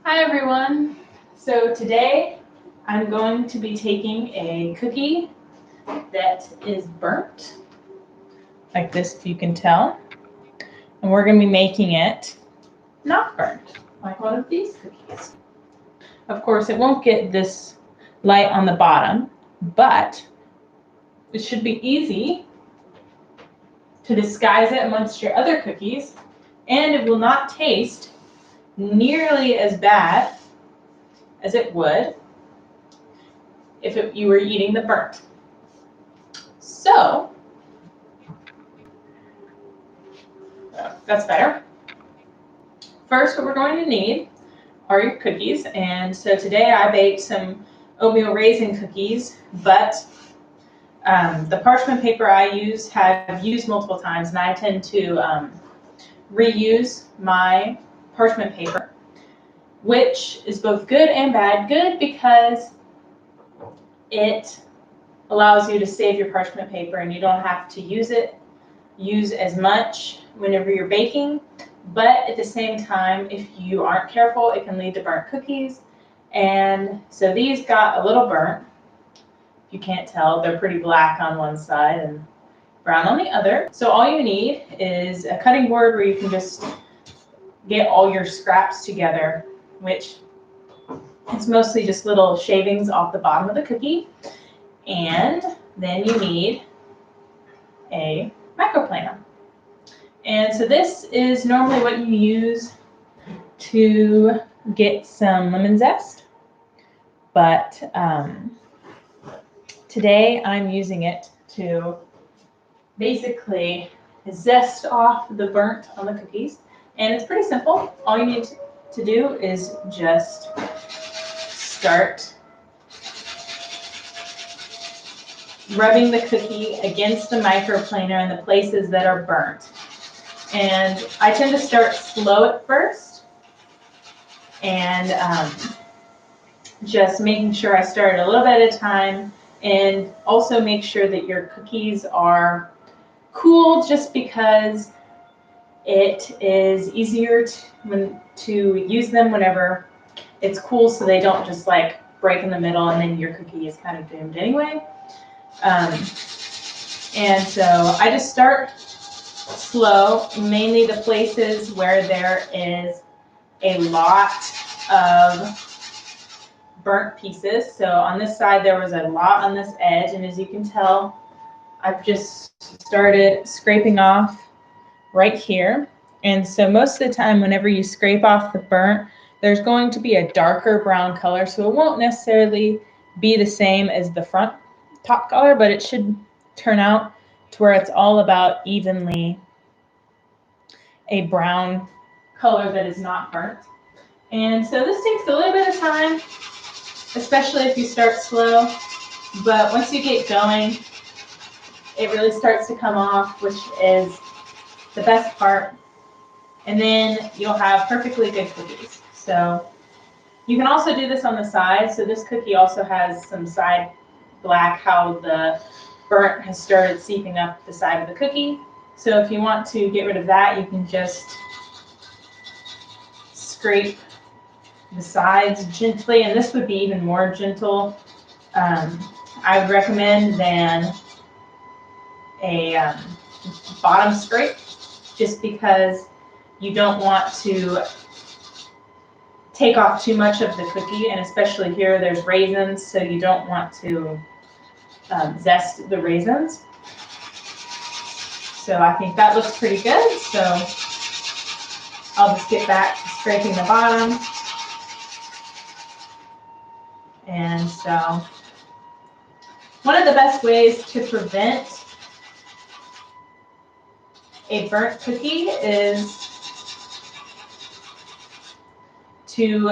Hi everyone. So today I'm going to be taking a cookie that is burnt, like this if you can tell, and we're going to be making it not burnt, like one of these cookies. Of course, it won't get this light on the bottom, but it should be easy to disguise it amongst your other cookies, and it will not taste nearly as bad as it would if you were eating the burnt. So, that's better. First, what we're going to need are your cookies. And so today I baked some oatmeal raisin cookies, but the parchment paper I use have used multiple times, and I tend to reuse my parchment paper, which is both good and bad. Good because it allows you to save your parchment paper and you don't have to use as much whenever you're baking, but at the same time, if you aren't careful, it can lead to burnt cookies. And so these got a little burnt. If you can't tell, they're pretty black on one side and brown on the other. So all you need is a cutting board where you can just get all your scraps together, which it's mostly just little shavings off the bottom of the cookie. And then you need a microplaner. And so this is normally what you use to get some lemon zest, but today I'm using it to basically zest off the burnt on the cookies. And it's pretty simple. All you need to do is just start rubbing the cookie against the microplaner in the places that are burnt. And I tend to start slow at first, and just making sure I start a little bit at a time, and also make sure that your cookies are cool, just because it is easier to use them whenever it's cool, so they don't just like break in the middle and then your cookie is kind of doomed anyway. And so I just start slow, mainly the places where there is a lot of burnt pieces. So on this side there was a lot on this edge, and as you can tell, I've just started scraping off right here. And so most of the time whenever you scrape off the burnt, there's going to be a darker brown color, so it won't necessarily be the same as the front top color, but it should turn out to where it's all about evenly a brown color that is not burnt. And so this takes a little bit of time, especially if you start slow, but once you get going, it really starts to come off, which is the best part. And then you'll have perfectly good cookies. So you can also do this on the side. So this cookie also has some side black, how the burnt has started seeping up the side of the cookie. So if you want to get rid of that, you can just scrape the sides gently, and this would be even more gentle, I would recommend, than a bottom scrape, just because you don't want to take off too much of the cookie, and especially here there's raisins, so you don't want to zest the raisins. So I think that looks pretty good, so I'll just get back to scraping the bottom. And so one of the best ways to prevent a burnt cookie is to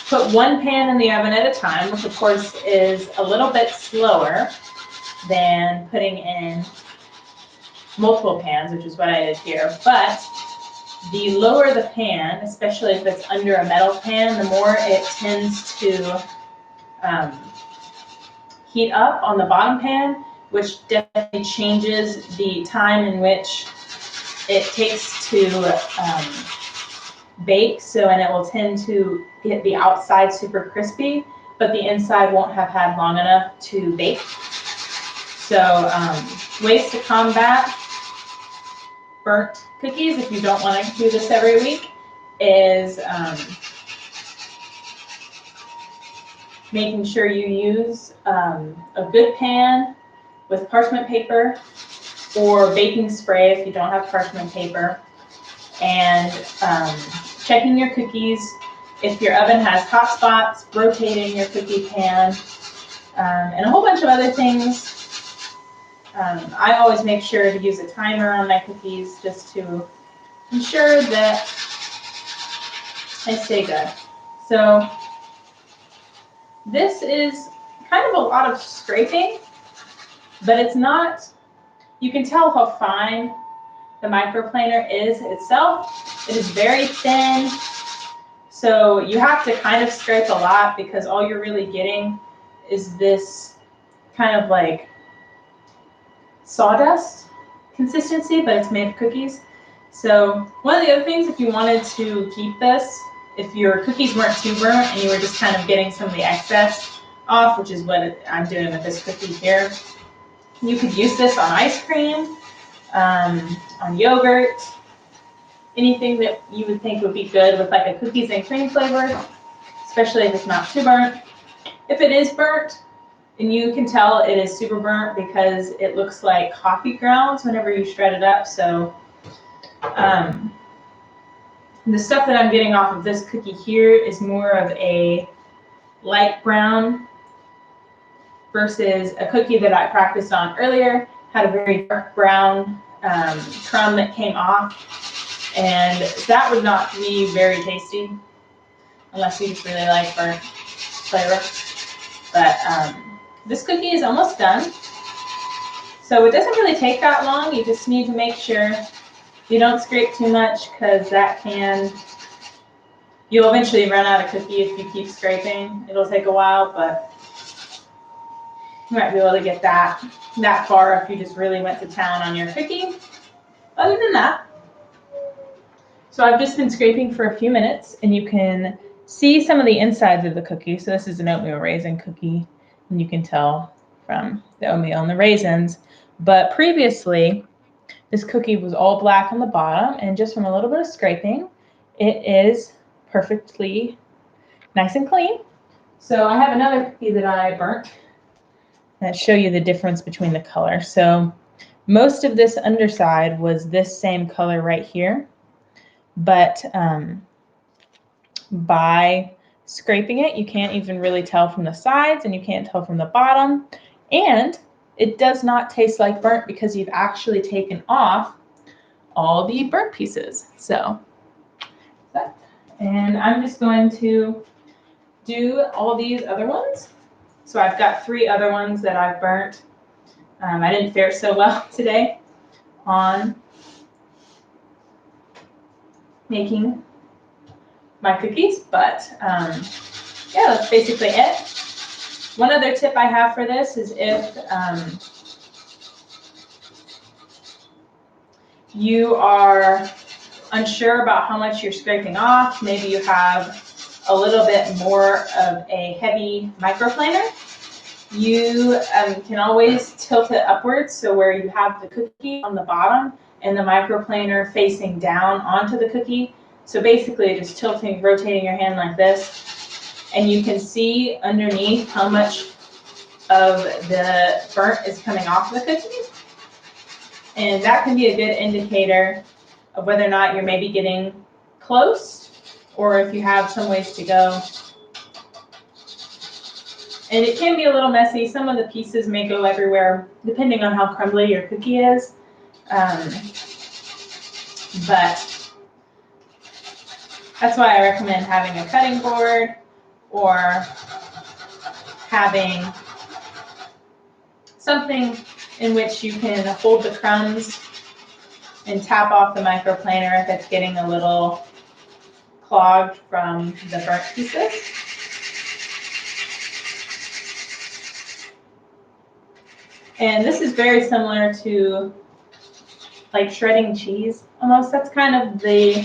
put one pan in the oven at a time, which of course is a little bit slower than putting in multiple pans, which is what I did here. But the lower the pan, especially if it's under a metal pan, the more it tends to heat up on the bottom pan, which definitely changes the time in which it takes to bake, and it will tend to get the outside super crispy, but the inside won't have had long enough to bake. So ways to combat burnt cookies, if you don't want to do this every week, is making sure you use a good pan with parchment paper or baking spray if you don't have parchment paper, and checking your cookies. If your oven has hot spots, rotating your cookie pan, and a whole bunch of other things. I always make sure to use a timer on my cookies just to ensure that they stay good. So this is kind of a lot of scraping, but it's not, you can tell how fine the microplaner is itself. It is very thin, so you have to kind of scrape a lot because all you're really getting is this kind of like sawdust consistency, but it's made of cookies. So one of the other things, if you wanted to keep this, if your cookies weren't too burnt and you were just kind of getting some of the excess off, which is what I'm doing with this cookie here, you could use this on ice cream, on yogurt, anything that you would think would be good with like a cookies and cream flavor, especially if it's not too burnt. If it is burnt, and you can tell it is super burnt because it looks like coffee grounds whenever you shred it up. So the stuff that I'm getting off of this cookie here is more of a light brown versus a cookie that I practiced on earlier, had a very dark brown crumb that came off, and that would not be very tasty unless you just really like burnt flavor. But this cookie is almost done. So it doesn't really take that long. You just need to make sure you don't scrape too much because that can, you'll eventually run out of cookie if you keep scraping. It'll take a while, but you might be able to get that far if you just really went to town on your cookie. Other than that, so I've just been scraping for a few minutes, and you can see some of the insides of the cookie. So this is an oatmeal raisin cookie, and you can tell from the oatmeal and the raisins. But previously, this cookie was all black on the bottom, and just from a little bit of scraping, it is perfectly nice and clean. So I have another cookie that I burnt that show you the difference between the color. So most of this underside was this same color right here, but by scraping it, you can't even really tell from the sides, and you can't tell from the bottom, and it does not taste like burnt because you've actually taken off all the burnt pieces. So that, and I'm just going to do all these other ones. So I've got 3 other ones that I've burnt. I didn't fare so well today on making my cookies, but yeah, that's basically it. One other tip I have for this is if you are unsure about how much you're scraping off, maybe you have a little bit more of a heavy microplaner, you can always tilt it upwards, so where you have the cookie on the bottom and the microplaner facing down onto the cookie. So basically just tilting, rotating your hand like this, and you can see underneath how much of the burnt is coming off the cookie. And that can be a good indicator of whether or not you're maybe getting close, or if you have some ways to go. And it can be a little messy. Some of the pieces may go everywhere, depending on how crumbly your cookie is. But that's why I recommend having a cutting board or having something in which you can hold the crumbs and tap off the microplaner if it's getting a little clogged from the burnt pieces. And this is very similar to like shredding cheese almost. That's kind of the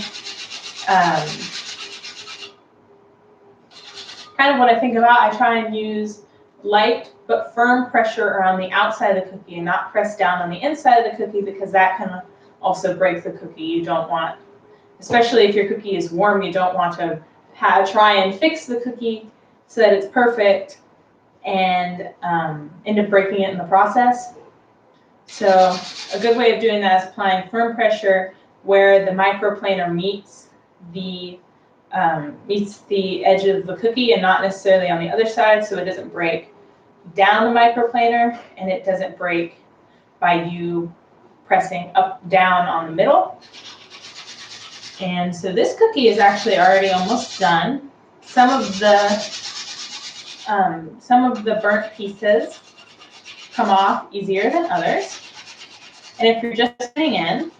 kind of what I think about, I try and use light but firm pressure around the outside of the cookie and not press down on the inside of the cookie, because that can also break the cookie. You don't want, especially if your cookie is warm, you don't want to try and fix the cookie so that it's perfect and end up breaking it in the process. So a good way of doing that is applying firm pressure where the microplaner meets the edge of the cookie and not necessarily on the other side, so it doesn't break down the microplaner and it doesn't break by you pressing up down on the middle. And so this cookie is actually already almost done. Some of the burnt pieces come off easier than others. And if you're just sitting in,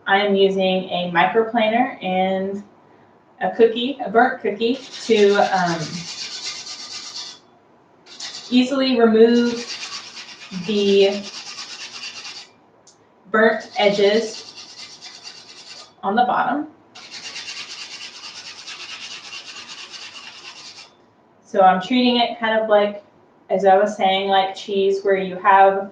I am using a microplaner and a burnt cookie, to easily remove the burnt edges on the bottom. So I'm treating it kind of like, as I was saying, like cheese, where you have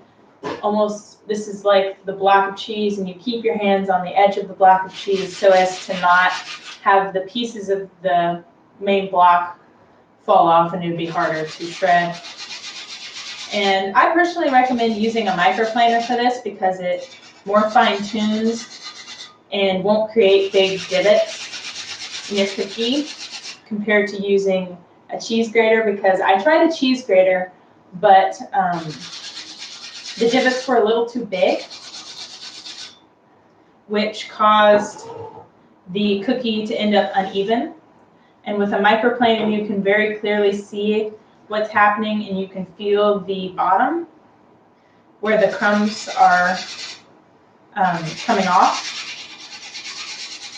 almost, this is like the block of cheese, and you keep your hands on the edge of the block of cheese so as to not have the pieces of the main block fall off, and it would be harder to shred. And I personally recommend using a microplaner for this because it more fine-tunes and won't create big divots in your cookie compared to using a cheese grater, because I tried a cheese grater, but the divots were a little too big, which caused the cookie to end up uneven. And with a microplaner, you can very clearly see what's happening, and you can feel the bottom where the crumbs are coming off.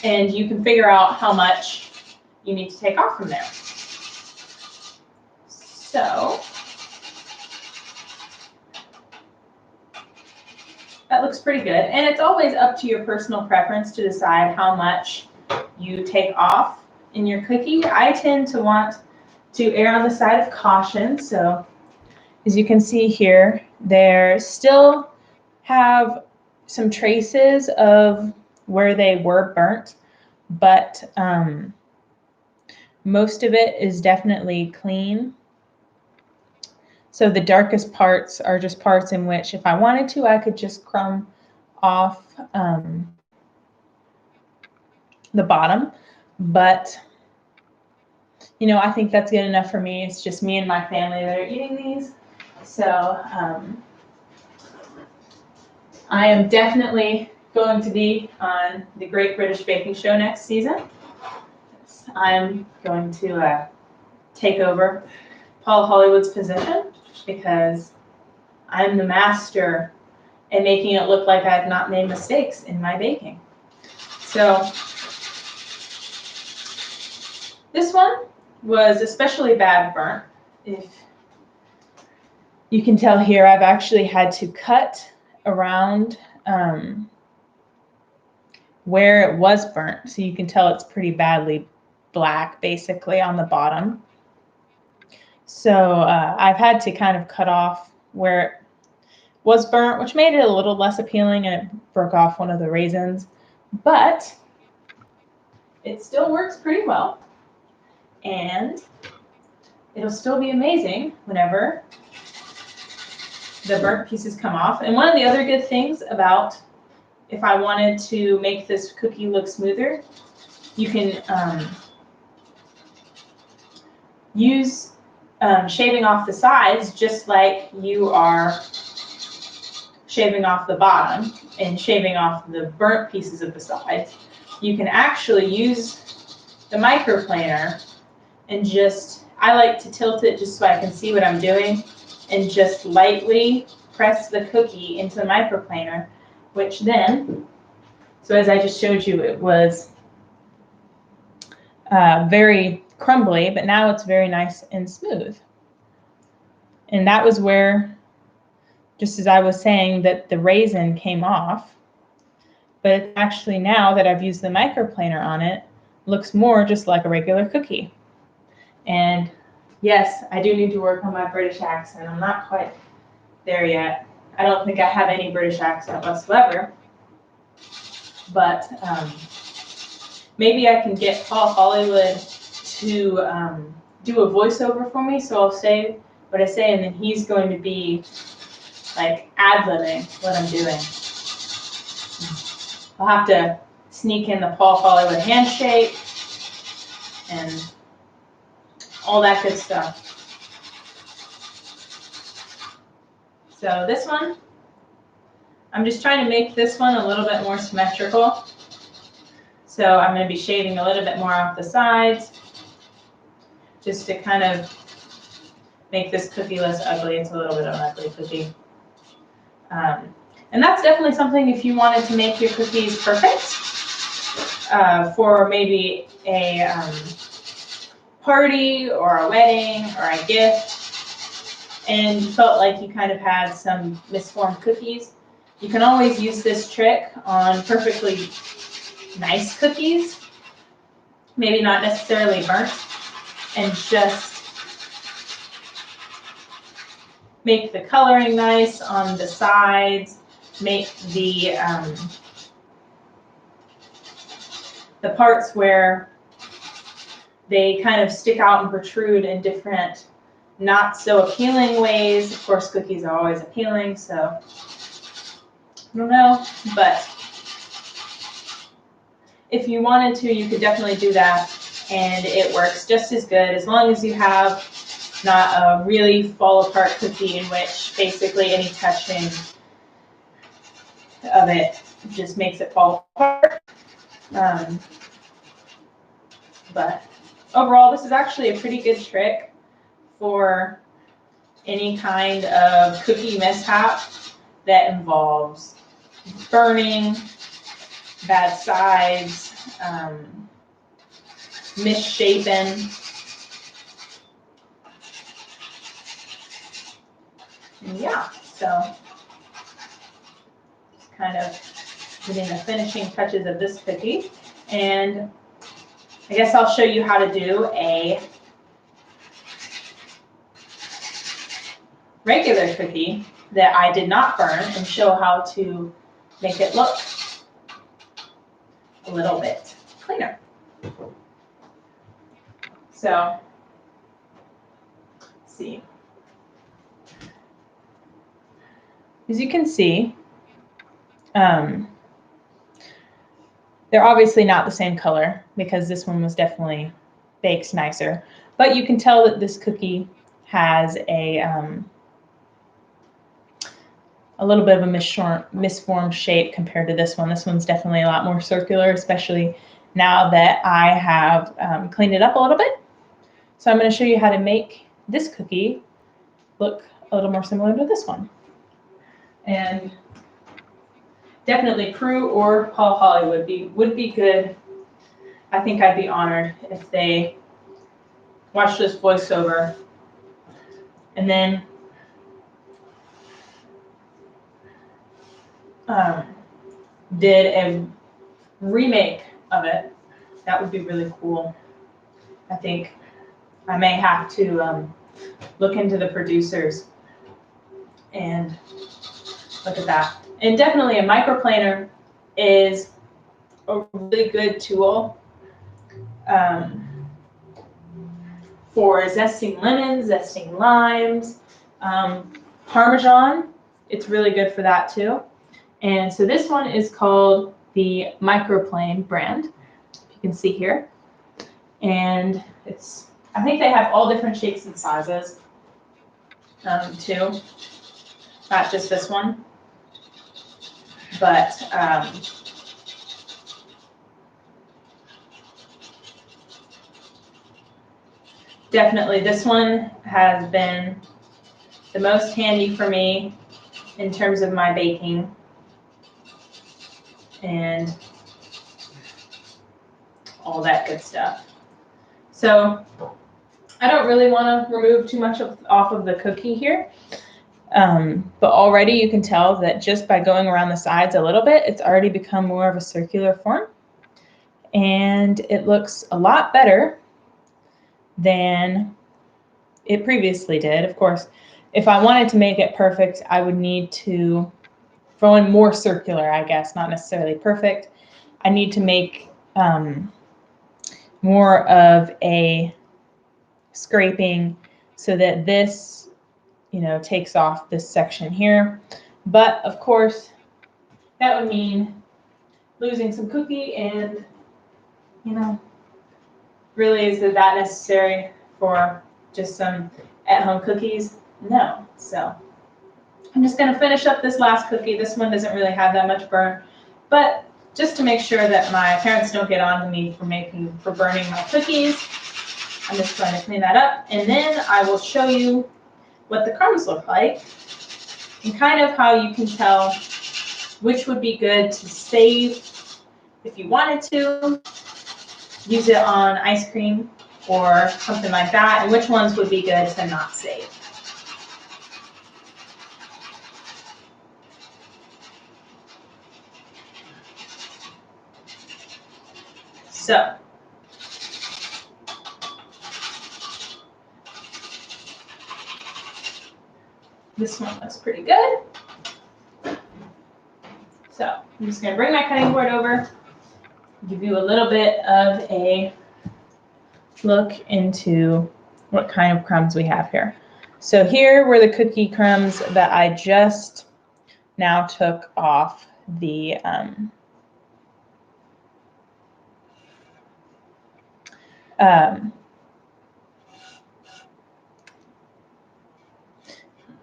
And you can figure out how much you need to take off from there. So that looks pretty good. And it's always up to your personal preference to decide how much you take off in your cookie. I tend to want to err on the side of caution. So as you can see here, there still have some traces of where they were burnt, but most of it is definitely clean. So the darkest parts are just parts in which, if I wanted to, I could just crumb off the bottom. But, you know, I think that's good enough for me. It's just me and my family that are eating these. So I am definitely going to be on the Great British Baking Show next season. I'm going to take over Paul Hollywood's position, because I'm the master in making it look like I've not made mistakes in my baking. So this one was especially bad burnt. If you can tell here, I've actually had to cut around where it was burnt, so you can tell it's pretty badly black basically on the bottom. So I've had to kind of cut off where it was burnt, which made it a little less appealing, and it broke off one of the raisins, but it still works pretty well, and it'll still be amazing whenever the burnt pieces come off. And one of the other good things about, if I wanted to make this cookie look smoother, you can use shaving off the sides, just like you are shaving off the bottom and shaving off the burnt pieces of the sides. You can actually use the microplaner and just, I like to tilt it just so I can see what I'm doing, and just lightly press the cookie into the microplaner, which then, so as I just showed you, it was very crumbly, but now it's very nice and smooth. And that was where, just as I was saying, that the raisin came off, but actually now that I've used the microplaner on it, looks more just like a regular cookie. And yes, I do need to work on my British accent. I'm not quite there yet. I don't think I have any British accent whatsoever. But maybe I can get Paul Hollywood to do a voiceover for me. So I'll say what I say, and then he's going to be like ad-libbing what I'm doing. I'll have to sneak in the Paul Hollywood handshake and all that good stuff. So this one, I'm just trying to make this one a little bit more symmetrical. So I'm going to be shaving a little bit more off the sides just to kind of make this cookie less ugly. It's a little bit of an ugly cookie. And that's definitely something if you wanted to make your cookies perfect for maybe a party or a wedding or a gift, and you felt like you kind of had some misformed cookies, you can always use this trick on perfectly nice cookies, maybe not necessarily burnt, and just make the coloring nice on the sides, make the parts where they kind of stick out and protrude in different not so appealing ways. Of course, cookies are always appealing, so I don't know, but if you wanted to, you could definitely do that, and it works just as good as long as you have not a really fall apart cookie in which basically any touching of it just makes it fall apart. But overall, this is actually a pretty good trick for any kind of cookie mishap that involves burning, bad sides, misshapen. And yeah, so just kind of getting the finishing touches of this cookie. And I guess I'll show you how to do a regular cookie that I did not burn and show how to make it look a little bit cleaner. So, let's see. As you can see, they're obviously not the same color because this one was definitely baked nicer, but you can tell that this cookie has a little bit of a misformed shape compared to this one. This one's definitely a lot more circular, especially now that I have cleaned it up a little bit. So I'm going to show you how to make this cookie look a little more similar to this one. And definitely Prue or Paul Hollywood would be good. I think I'd be honored if they watched this voiceover and then did a remake of it. That would be really cool. I think I may have to look into the producers and look at that. And definitely a microplaner is a really good tool for zesting lemons, zesting limes, Parmesan. It's really good for that too. And so this one is called the Microplane brand, you can see here. And I think they have all different shapes and sizes too, not just this one. But definitely this one has been the most handy for me in terms of my baking. And all that good stuff. So I don't really want to remove too much off of the cookie here. But already you can tell that just by going around the sides a little bit, it's already become more of a circular form. and it looks a lot better than it previously did. Of course, if I wanted to make it perfect, I would need to throw in more circular, I guess, not necessarily perfect. I need to make more of a scraping so that this, takes off this section here. But of course, that would mean losing some cookie, and really is that necessary for just some at-home cookies? No. So I'm just going to finish up this last cookie. This one doesn't really have that much burn, but just to make sure that my parents don't get on to me for burning my cookies, I'm just going to clean that up, and then I will show you what the crumbs look like and kind of how you can tell which would be good to save if you wanted to use it on ice cream or something like that, and which ones would be good to not save. So, this one looks pretty good. So, I'm just going to bring my cutting board over, give you a little bit of a look into what kind of crumbs we have here. So here were the cookie crumbs that I just now took off the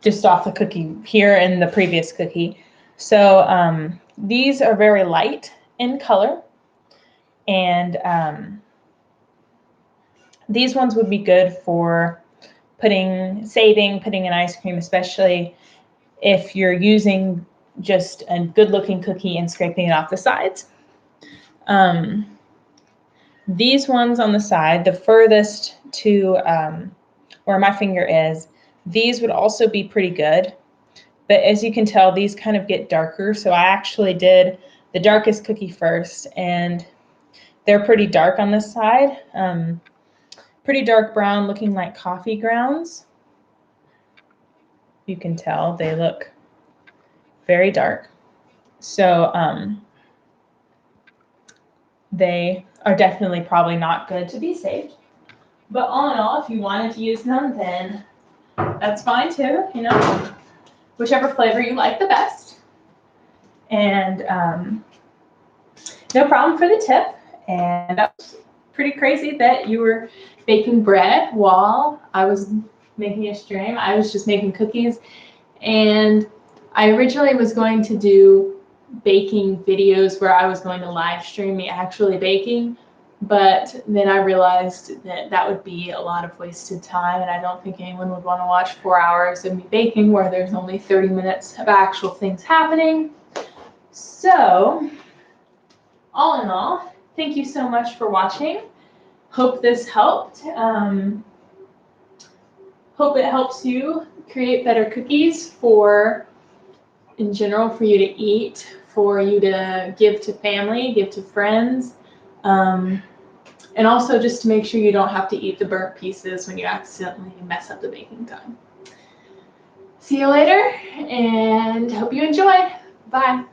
just off the cookie here in the previous cookie. So these are very light in color, and these ones would be good for saving, putting in ice cream, especially if you're using just a good looking cookie and scraping it off the sides. These ones on the side, the furthest to where my finger is, these would also be pretty good. But as you can tell, these kind of get darker. So I actually did the darkest cookie first, and they're pretty dark on this side. Pretty dark brown, looking like coffee grounds. You can tell they look very dark. So they are definitely probably not good to be saved. But all in all, if you wanted to use them, then that's fine too, whichever flavor you like the best. And no problem for the tip. And that was pretty crazy that you were baking bread while I was making a stream. I was just making cookies, and I originally was going to do baking videos where I was going to live stream me actually baking, but then I realized that that would be a lot of wasted time, and I don't think anyone would want to watch 4 hours of me baking where there's only 30 minutes of actual things happening. So all in all, thank you so much for watching. Hope this helped. Hope it helps you create better cookies in general, for you to eat, for you to give to family, give to friends, and also just to make sure you don't have to eat the burnt pieces when you accidentally mess up the baking time. See you later, and hope you enjoy. Bye.